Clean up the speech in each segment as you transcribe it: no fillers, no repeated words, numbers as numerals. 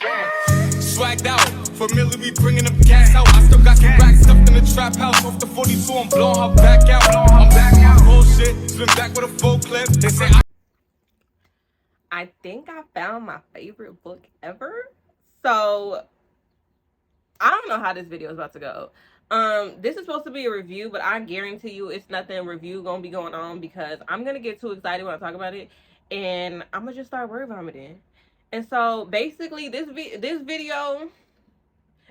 Swagged out, familiar, we bringing them gas out. I still got some racks stuffed in the trap house. Off the 42, I'm blowing her back out. I'm back out. Bullshit, spin back with a full clip. They say I think I found my favorite book ever. So I don't know how this video is about to go. This is supposed to be a review, but I guarantee you it's nothing review gonna be going on because I'm gonna get too excited when I talk about it, and I'm gonna just start word vomiting. And so basically, this video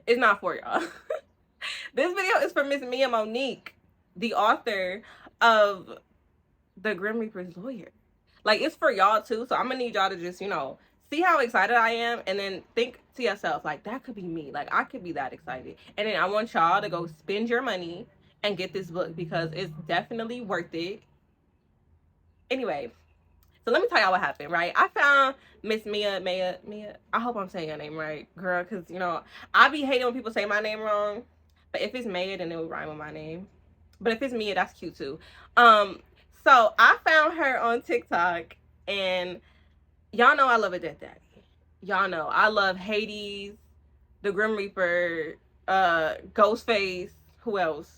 is not for y'all. This video is for Miss Mea Monique, the author of The Grim Reaper's Lawyer. Like, it's for y'all too, so I'm gonna need y'all to just, you know, see how excited I am, and then think to yourself, like, that could be me. Like, I could be that excited. And then I want y'all to go spend your money and get this book because it's definitely worth it. Anyway, so let me tell y'all what happened, right? I found Miss Mea, I hope I'm saying your name right, girl, because, you know, I be hating when people say my name wrong, but if it's Mea, then it would rhyme with my name. But if it's Mea, that's cute too. So I found her on TikTok, and y'all know I love a Death Daddy. Y'all know I love Hades, the Grim Reaper, Ghostface, who else?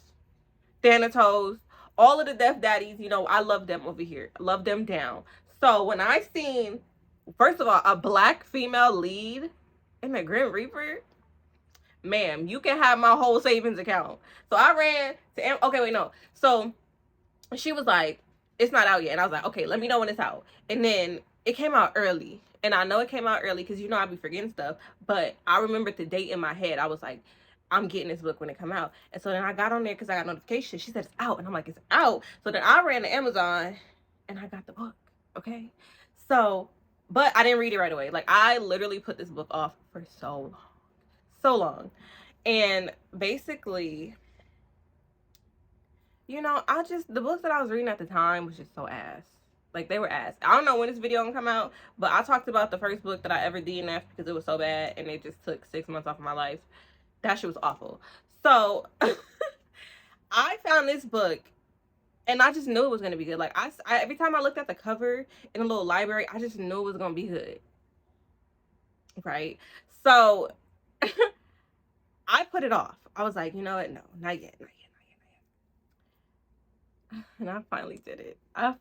Thanatos, all of the Death Daddies, you know, I love them over here. I love them down. So when I seen, first of all, a black female lead in the Grim Reaper, ma'am, you can have my whole savings account. So I ran to, okay, wait, no. So she was like, it's not out yet. And I was like, okay, let me know when it's out. And then it came out early. And I know it came out early because, you know, I be forgetting stuff. But I remembered the date in my head. I was like, I'm getting this book when it come out. And so then I got on there because I got notification. She said it's out. And I'm like, it's out. So then I ran to Amazon and I got the book. Okay. So, but I didn't read it right away. Like, I literally put this book off for so long. So long. And basically, you know, the books that I was reading at the time was just so ass. Like, they were ass. I don't know when this video gonna come out, but I talked about the first book that I ever DNF'd because it was so bad, and it just took 6 months off of my life. That shit was awful. So, I found this book, and I just knew it was gonna be good. Like, I every time I looked at the cover in a little library, I just knew it was gonna be good. Right? So, I put it off. I was like, you know what? No, not yet. And I finally did it. I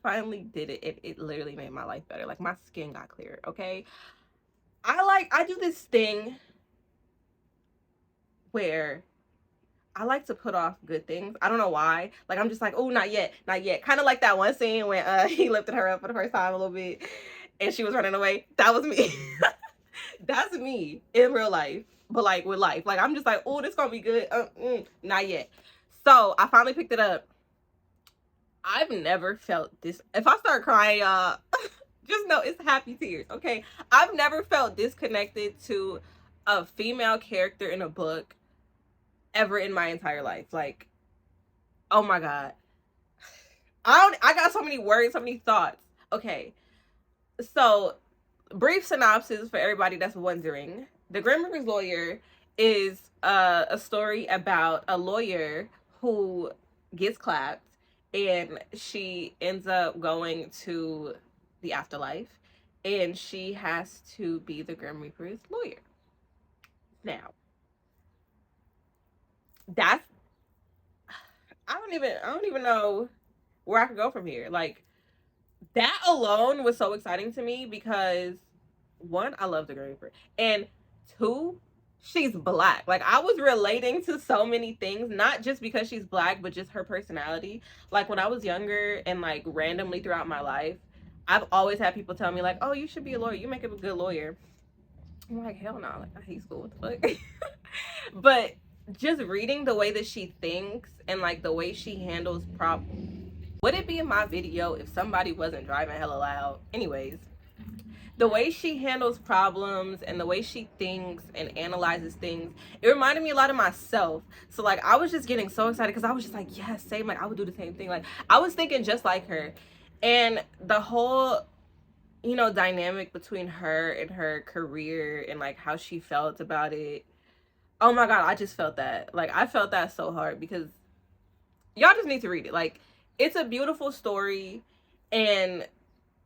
literally made my life better. Like, my skin got clearer, okay? I do this thing where I like to put off good things. I don't know why. Like, I'm just like, oh, not yet, not yet. Kind of like that one scene when he lifted her up for the first time a little bit and she was running away. That was me. That's me in real life, but like with life. Like, I'm just like, oh, this gonna be good. Not yet. So I finally picked it up. I've never felt this. If I start crying, y'all, just know it's happy tears, okay? I've never felt disconnected to a female character in a book ever in my entire life. Like, oh my God. I got so many words, so many thoughts. Okay. So, brief synopsis for everybody that's wondering. The Grim Reaper's Lawyer is a story about a lawyer who gets clapped, and she ends up going to the afterlife, and she has to be the Grim Reaper's lawyer. Now, I don't even know where I could go from here. Like, that alone was so exciting to me because, one, I love the Grim Reaper, and two, she's black. Like, I was relating to so many things, not just because she's black, but just her personality. Like, when I was younger and like randomly throughout my life, I've always had people tell me like, oh, you should be a lawyer, you make a good lawyer. I'm like, hell no. Like, I hate school. What the fuck? But just reading the way that she thinks and like the way she handles would it be in my video if somebody wasn't driving hella loud? Anyways, the way she handles problems and the way she thinks and analyzes things, it reminded me a lot of myself. So like, I was just getting so excited because I was just like, yes, same. Like, I would do the same thing. Like, I was thinking just like her. And the whole, you know, dynamic between her and her career and like how she felt about it. Oh my God, I just felt that. Like, I felt that so hard because y'all just need to read it. Like, it's a beautiful story. And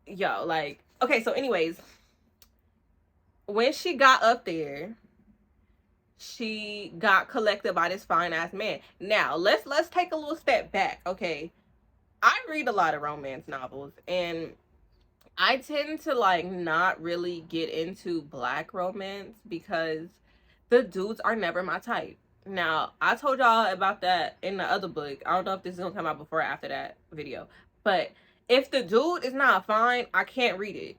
yo, like, okay, so anyways, when she got up there, she got collected by this fine ass man. Now let's take a little step back, okay? I read a lot of romance novels, and I tend to like not really get into black romance because the dudes are never my type. Now, I told y'all about that in the other book. I don't know if this is gonna come out before or after that video. But if the dude is not fine, I can't read it.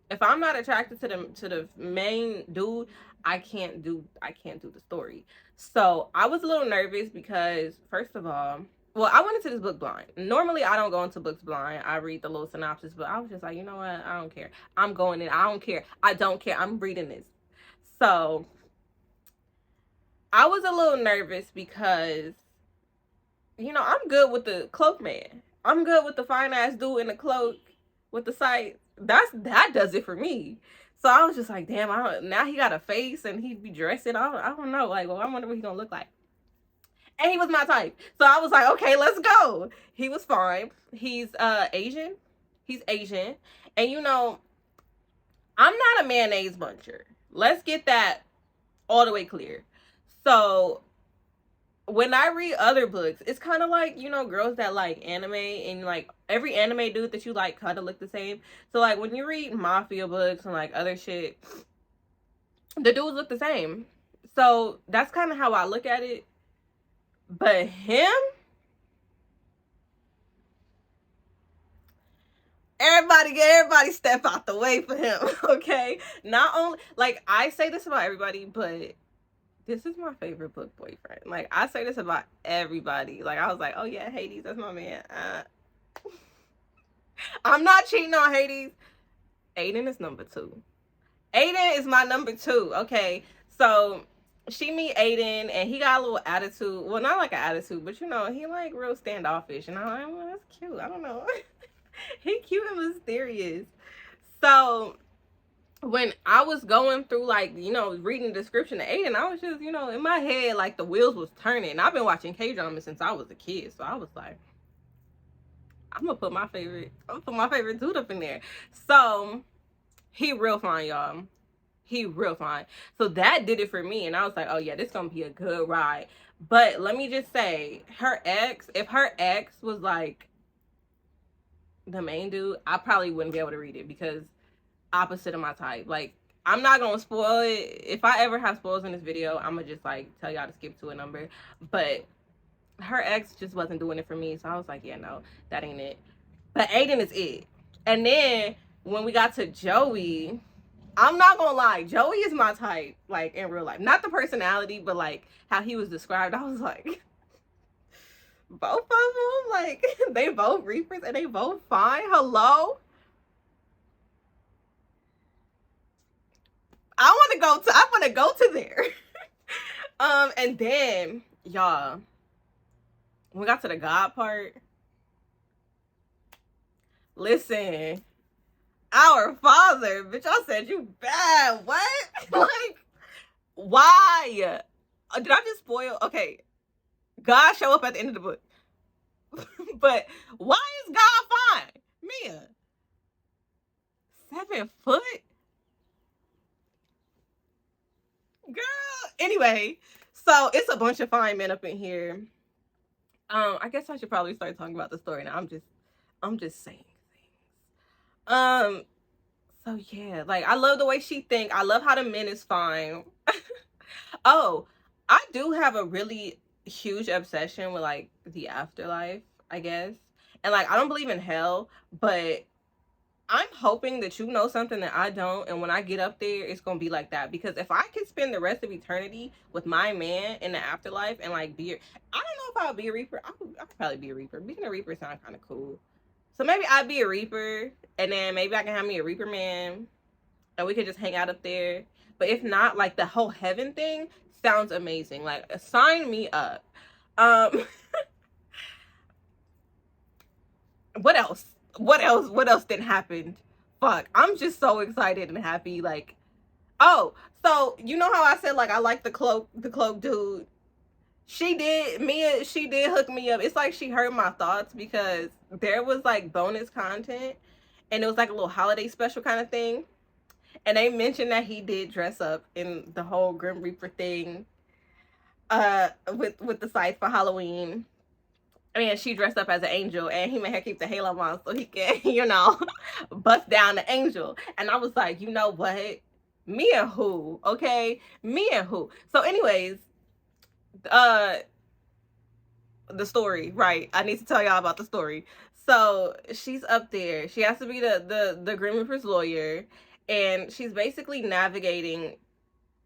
If I'm not attracted to the main dude, I can't do the story. So I was a little nervous because, first of all, well, I went into this book blind. Normally, I don't go into books blind. I read the little synopsis, but I was just like, you know what? I don't care. I'm going in. I don't care. I don't care. I'm reading this. So I was a little nervous because, you know, I'm good with the cloak man. I'm good with the fine ass dude in the cloak with the sight. That does it for me. So I was just like, damn, now he got a face and he'd be dressing. I don't know. Like, well, I wonder what he's gonna look like. And he was my type. So I was like, okay, let's go. He was fine. He's Asian. He's Asian. And you know, I'm not a mayonnaise buncher. Let's get that all the way clear. So when I read other books, it's kind of like, you know, girls that like anime, and like every anime dude that you like kind of look the same. So like when you read mafia books and like other shit, the dudes look the same. So that's kind of how I look at it. But him, everybody step out the way for him, okay? Not only, like, I say this about everybody, but this is my favorite book boyfriend. Like, I say this about everybody. Like, I was like, oh yeah, Hades, that's my man. I'm not cheating on Hades. Aiden is number 2. Aiden is my number 2, okay? So she meet Aiden, and he got a little attitude. Well, not like an attitude, but you know, he like real standoffish. And I'm like, well, that's cute. I don't know. He cute and mysterious. So when I was going through, like, you know, reading the description of Aiden, I was just, you know, in my head, like, the wheels was turning. And I've been watching K-drama since I was a kid. So I was like, I'm gonna put my favorite dude up in there. So he real fine, y'all. He real fine. So that did it for me. And I was like, oh yeah, this gonna be a good ride. But let me just say, if her ex was like the main dude, I probably wouldn't be able to read it because opposite of my type. Like, I'm not gonna spoil it. If I ever have spoilers in this video, I'm gonna just like tell y'all to skip to a number. But her ex just wasn't doing it for me. So I was like, yeah, no, that ain't it. But Aiden is it. And then when we got to Joey, I'm not gonna lie, Joey is my type, like, in real life. Not the personality, but like how he was described. I was like, both of them, like, they both reapers and they both fine. Hello? I want to go to there. And then, y'all, when we got to the God part, listen, our Father, bitch, I said you bad. What? Like, why? Did I just spoil? Okay, God show up at the end of the book. But why is God fine? Mea, 7 foot? Girl. Anyway, so it's a bunch of fine men up in here. I guess I should probably start talking about the story now. I'm just saying things. So yeah, like, I love the way she think. I love how the men is fine. Oh, I do have a really huge obsession with like the afterlife, I guess. And like, I don't believe in hell, but I'm hoping that you know something that I don't, and when I get up there, it's gonna be like that. Because if I could spend the rest of eternity with my man in the afterlife and like I don't know if I'll be a reaper. I could probably be a reaper. Being a reaper sounds kind of cool. So maybe I'd be a reaper, and then maybe I can have me a reaper man, and we could just hang out up there. But if not, like, the whole heaven thing sounds amazing. Like, sign me up. What else? What else didn't happen? Fuck, I'm just so excited and happy. Like, oh, so you know how I said, like, I like the cloak dude? She did hook me up. It's like she heard my thoughts, because there was like bonus content, and it was like a little holiday special kind of thing. And they mentioned that he did dress up in the whole Grim Reaper thing with the sites for Halloween. And she dressed up as an angel, and he made her keep the halo on so he can, you know, bust down the angel. And I was like, you know what? Me and who? Okay? Me and who? So anyways, the story, right? I need to tell y'all about the story. So she's up there. She has to be the Grim Reaper's lawyer, and she's basically navigating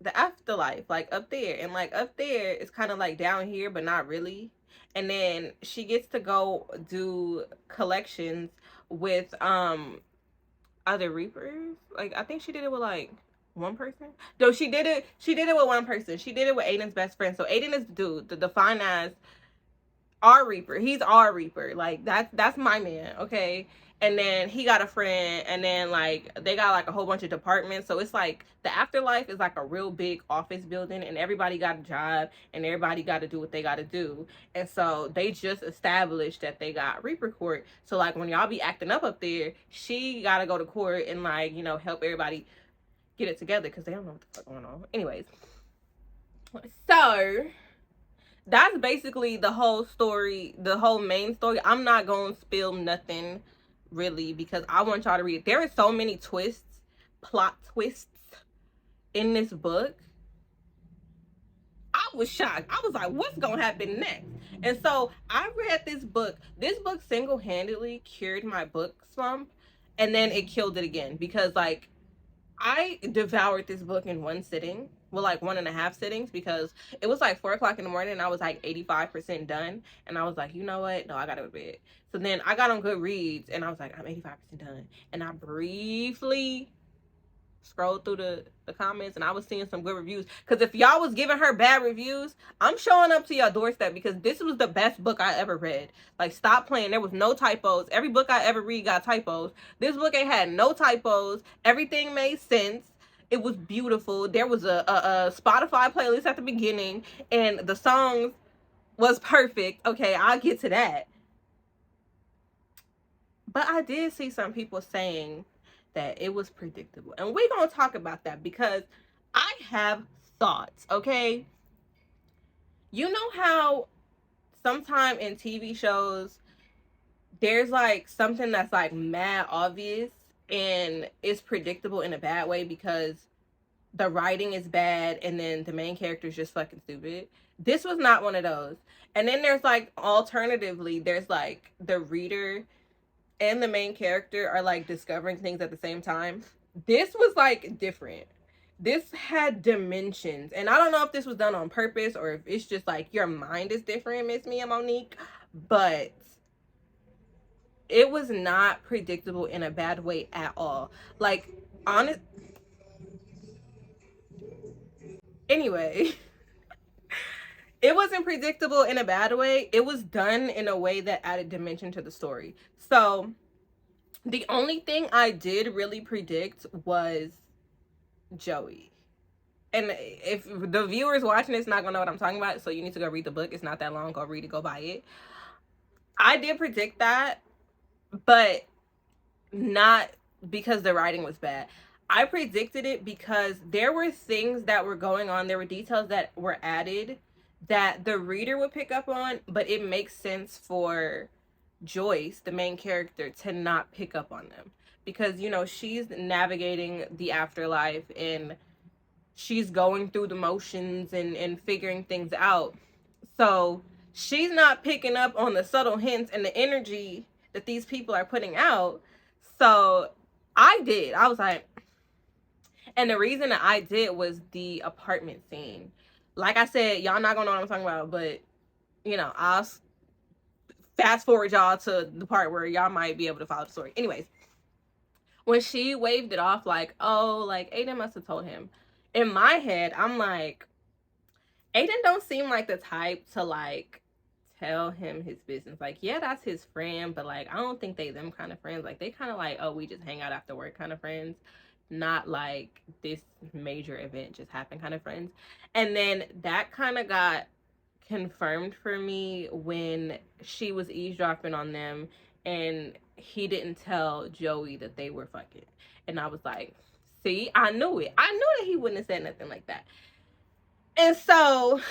the afterlife, like up there. And like up there is kind of like down here, but not really. And then she gets to go do collections with other Reapers. Like I think she did it with like one person. No, she did it with one person. She did it with Aiden's best friend. So Aiden is dude, the defined as our Reaper. He's our Reaper. Like that's my man, okay? And then he got a friend, and then like they got like a whole bunch of departments. So it's like the afterlife is like a real big office building, and everybody got a job, and everybody got to do what they got to do. And so they just established that they got Reaper court. So like when y'all be acting up there, she got to go to court and like, you know, help everybody get it together because they don't know what the fuck going on. Anyways, so that's basically the whole story, the whole main story. I'm not gonna spill nothing really because I want y'all to read it. There are so many twists, plot twists in this book. I was shocked. I was like, what's gonna happen next? And so I read this book. This book single-handedly cured my book slump, and then it killed it again because like I devoured this book in one sitting. Well, like 1.5 sittings, because it was like 4 o'clock in the morning and I was like 85% done. And I was like, you know what? No, I gotta go to bed. So then I got on Goodreads and I was like, I'm 85% done. And I briefly scrolled through the comments and I was seeing some good reviews. Because if y'all was giving her bad reviews, I'm showing up to your doorstep because this was the best book I ever read. Like, stop playing. There was no typos. Every book I ever read got typos. This book ain't had no typos. Everything made sense. It was beautiful. There was a Spotify playlist at the beginning, and the songs was perfect. Okay, I'll get to that. But I did see some people saying that it was predictable. And we're going to talk about that because I have thoughts, okay? You know how sometime in TV shows, there's like something that's like mad obvious and it's predictable in a bad way because the writing is bad and then the main character is just fucking stupid. This was not one of those. And then there's like, alternatively, there's like the reader and the main character are like discovering things at the same time. This was like different. This had dimensions. And I don't know if this was done on purpose or if it's just like your mind is different, Miss Mea Monique. But it was not predictable in a bad way at all. Like, honest. Anyway, it wasn't predictable in a bad way. It was done in a way that added dimension to the story. So the only thing I did really predict was Joey. And if the viewers watching this not gonna know what I'm talking about, so you need to go read the book. It's not that long. Go read it. Go buy it. I did predict that, but not because the writing was bad. I predicted it because there were things that were going on. There were details that were added that the reader would pick up on, but it makes sense for Joyce, the main character, to not pick up on them. Because, you know, she's navigating the afterlife and she's going through the motions and figuring things out. So she's not picking up on the subtle hints and the energy that these people are putting out. So I did. I was like, and the reason that I did was the apartment scene. Like I said, y'all not gonna know what I'm talking about, but you know, I'll fast forward y'all to the part where y'all might be able to follow the story. Anyways, when she waved it off, like, oh, like Aiden must have told him. In my head, I'm like, Aiden don't seem like the type to like tell him his business. Like, yeah, that's his friend, but like I don't think they them kind of friends. Like, they kind of like, oh, we just hang out after work kind of friends, not like this major event just happened kind of friends. And then that kind of got confirmed for me when she was eavesdropping on them and he didn't tell Joey that they were fucking. And I was like, See, I knew it. I knew that he wouldn't have said nothing like that. And so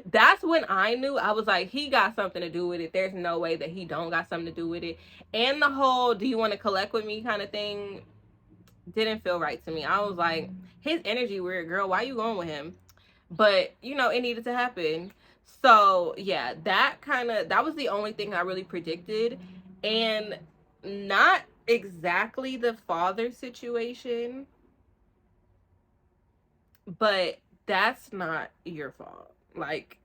that's when I knew. I was like, he got something to do with it. There's no way that he don't got something to do with it. And the whole do you want to collect with me kind of thing didn't feel right to me. I was like, his energy weird, girl. Why you going with him? But, you know, it needed to happen. So, yeah, that was the only thing I really predicted. And not exactly the father situation, but that's not your fault. Like,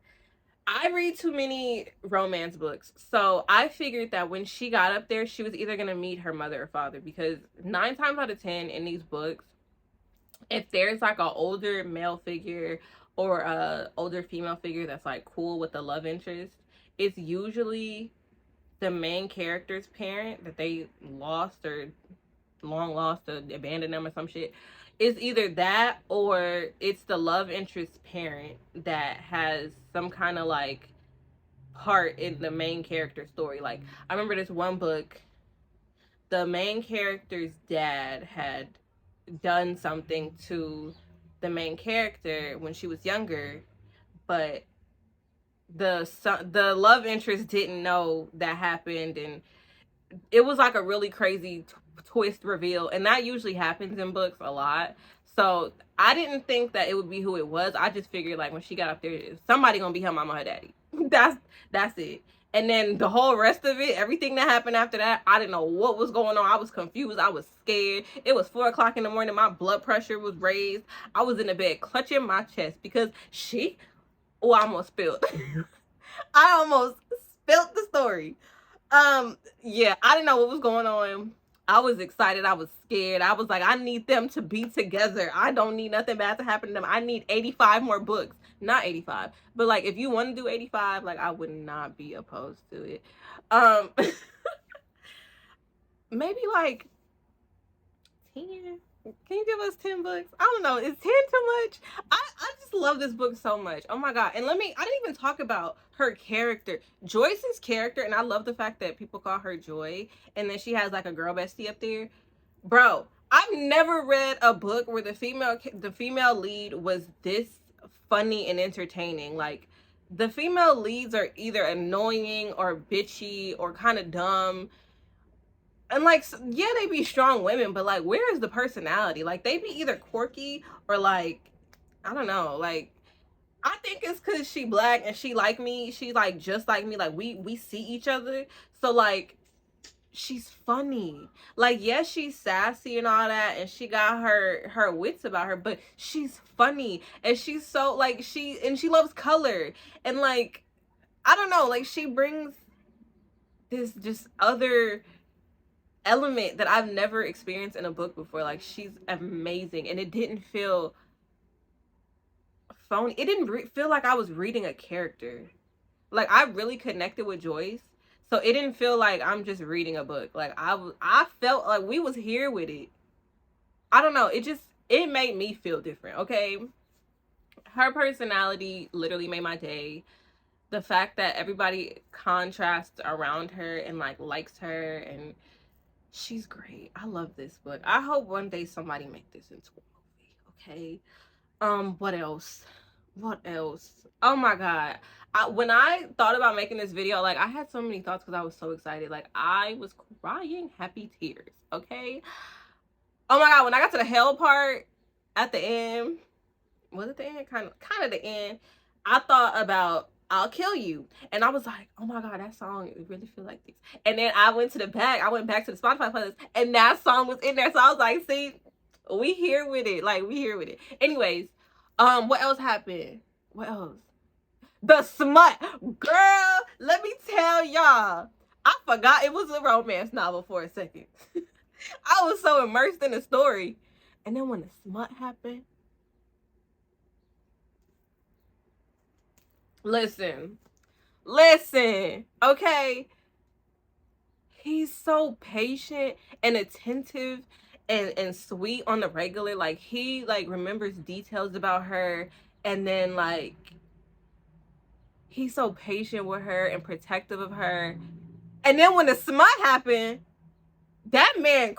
I read too many romance books, so I figured that when she got up there, she was either going to meet her mother or father, because 9 times out of 10 in these books, if there's like an older male figure or a older female figure that's like cool with the love interest, it's usually the main character's parent that they lost or long lost or abandoned them or some shit. It's either that or it's the love interest's parent that has some kind of like part in the main character story. Like, I remember this one book, the main character's dad had done something to the main character when she was younger, but the love interest didn't know that happened, and it was like a really crazy twist reveal, and that usually happens in books a lot. So I didn't think that it would be who it was. I just figured like when she got up there, somebody gonna be her mama or her daddy. That's it. And then the whole rest of it, everything that happened after that, I didn't know what was going on. I was confused. I was scared. It was 4 o'clock in the morning. My blood pressure was raised. I was in the bed clutching my chest because I almost spilled. I almost spilled the story. Yeah, I didn't know what was going on. I was excited. I was scared. I was like, I need them to be together. I don't need nothing bad to happen to them. I need 85 more books. Not 85, but like if you want to do 85, like I would not be opposed to it. Maybe like 10. Can you give us 10 books? I don't know. Is 10 too much? I just love this book so much. Oh my God. And I didn't even talk about her character. Joyce's character, and I love the fact that people call her Joy, and then she has like a girl bestie up there. Bro, I've never read a book where the female lead was this funny and entertaining. Like, the female leads are either annoying or bitchy or kind of dumb. And like, yeah, they be strong women, but like, where is the personality? Like, they be either quirky or like, I don't know. Like, I think it's because she black and she like me. She like just like me. Like, we see each other. So like, she's funny. Like, yes, she's sassy and all that, and she got her wits about her, but she's funny, and she's so like she loves color, and like, I don't know, like she brings this just other element that I've never experienced in a book before. Like, she's amazing, and it didn't feel phony. It didn't feel like I was reading a character. Like, I really connected with Joyce. So it didn't feel like I'm just reading a book. Like, I felt like we was here with it. I don't know. It made me feel different, okay? Her personality literally made my day. The fact that everybody contrasts around her and, like, likes her, and she's great. I love this book. I hope one day somebody make this into a movie, okay? What else? What else? Oh my God. When I thought about making this video, like, I had so many thoughts because I was so excited. Like, I was crying happy tears, okay? Oh my God, when I got to the hell part at the end, was it the end? Kind of the end. I thought about I'll Kill You. And I was like, oh my God, that song, it really feel like this. And then I went back to the Spotify playlist, and that song was in there. So I was like, see, we here with it. Like, we here with it. Anyways, what else happened? What else? The SMUT. Girl, let me tell y'all, I forgot it was a romance novel for a second. I was so immersed in the story. And then when the SMUT happened, listen, okay? He's so patient and attentive and sweet on the regular. Like, he like remembers details about her, and then like he's so patient with her and protective of her. And then when the SMUT happened, that man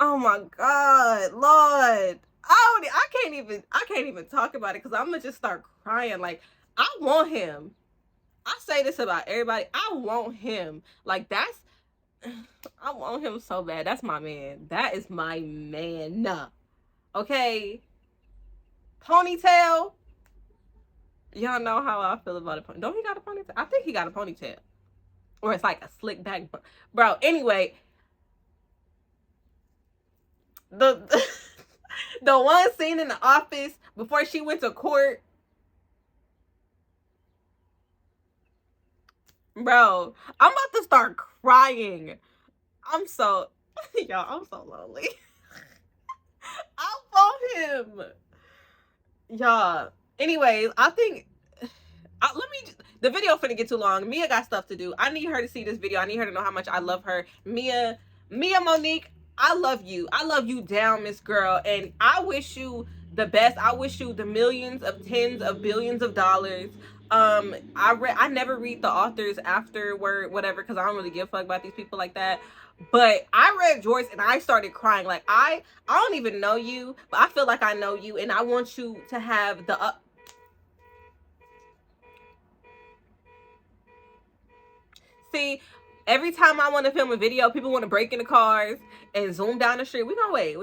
Oh my God, Lord. I can't even talk about it because I'm gonna just start crying. Like, I want him. I say this about everybody. I want him. Like, that's I want him so bad. That's my man. That is my man. Okay. Ponytail. Y'all know how I feel about a ponytail. Don't he got a ponytail? I think he got a ponytail. Or it's like a slick back. Bro, anyway. The the one scene in the office before she went to court. Bro, I'm about to start crying. I'm so y'all, I'm so lonely. I want him. Y'all. Anyways, I think the video finna get too long. Mea got stuff to do. I need her to see this video. I need her to know how much I love her. Mea Monique, I love you. I love you down, Miss Girl. And I wish you the best. I wish you the millions of tens of billions of dollars. I never read the authors afterward, whatever, because I don't really give a fuck about these people like that. But I read Joyce and I started crying. Like, I don't even know you, but I feel like I know you, and I want you to have the See, every time I want to film a video, people want to break into cars and zoom down the street. We gonna wait.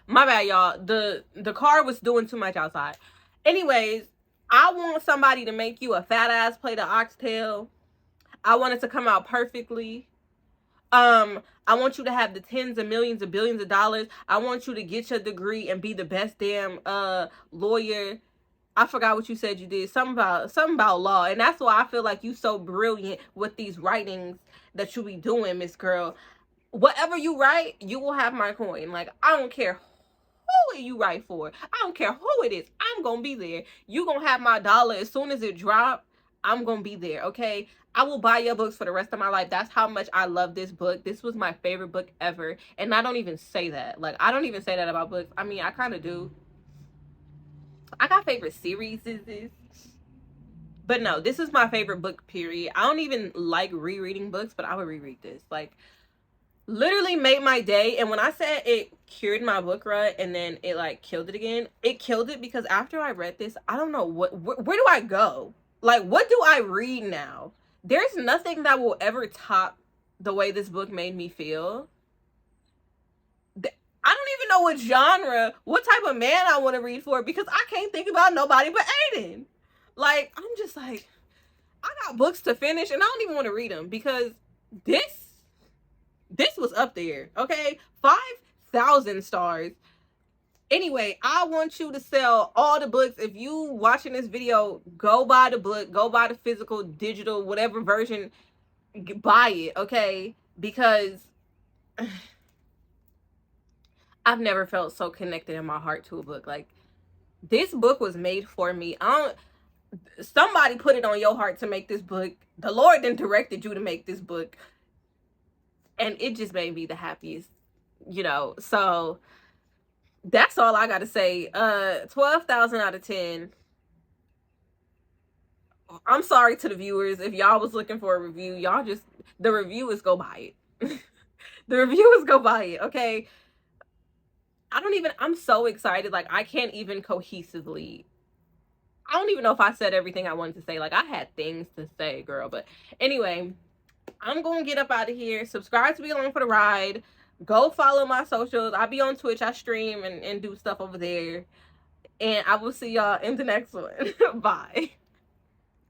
My bad, y'all. The car was doing too much outside. Anyways, I want somebody to make you a fat ass plate of oxtail. I want it to come out perfectly. I want you to have the tens of millions of billions of dollars. I want you to get your degree and be the best damn lawyer. I forgot what you said you did. Something about law. And that's why I feel like you so brilliant with these writings that you be doing, Miss Girl. Whatever you write, you will have my coin. Like, I don't care who you write for. I don't care who it is. I'm going to be there. You going to have my dollar as soon as it drop. I'm going to be there, okay? I will buy your books for the rest of my life. That's how much I love this book. This was my favorite book ever. And I don't even say that. Like, I don't even say that about books. I mean, I kind of do. I got favorite series, but no, this is my favorite book, period. I don't even like rereading books, but I would reread this. Like, literally made my day. And when I said it cured my book rut and then it like killed it again, it killed it because after I read this, I don't know where do I go? Like, what do I read now? There's nothing that will ever top the way this book made me feel. I don't even know what genre, what type of man I want to read for, because I can't think about nobody but Aiden. Like, I'm just like, I got books to finish and I don't even want to read them because this was up there, okay? 5,000 stars. Anyway, I want you to sell all the books. If you watching this video, go buy the book, go buy the physical, digital, whatever version, buy it, okay? Because I've never felt so connected in my heart to a book. Like, this book was made for me. Somebody put it on your heart to make this book. The Lord then directed you to make this book. And it just made me the happiest, you know. So that's all I got to say. 12,000 out of 10. I'm sorry to the viewers. If y'all was looking for a review, the review is go buy it. The review is go buy it, okay? I'm so excited. Like, I can't even cohesively. I don't even know if I said everything I wanted to say. Like, I had things to say, girl. But anyway, I'm going to get up out of here. Subscribe to be along for the ride. Go follow my socials. I'll be on Twitch. I stream and do stuff over there. And I will see y'all in the next one. Bye.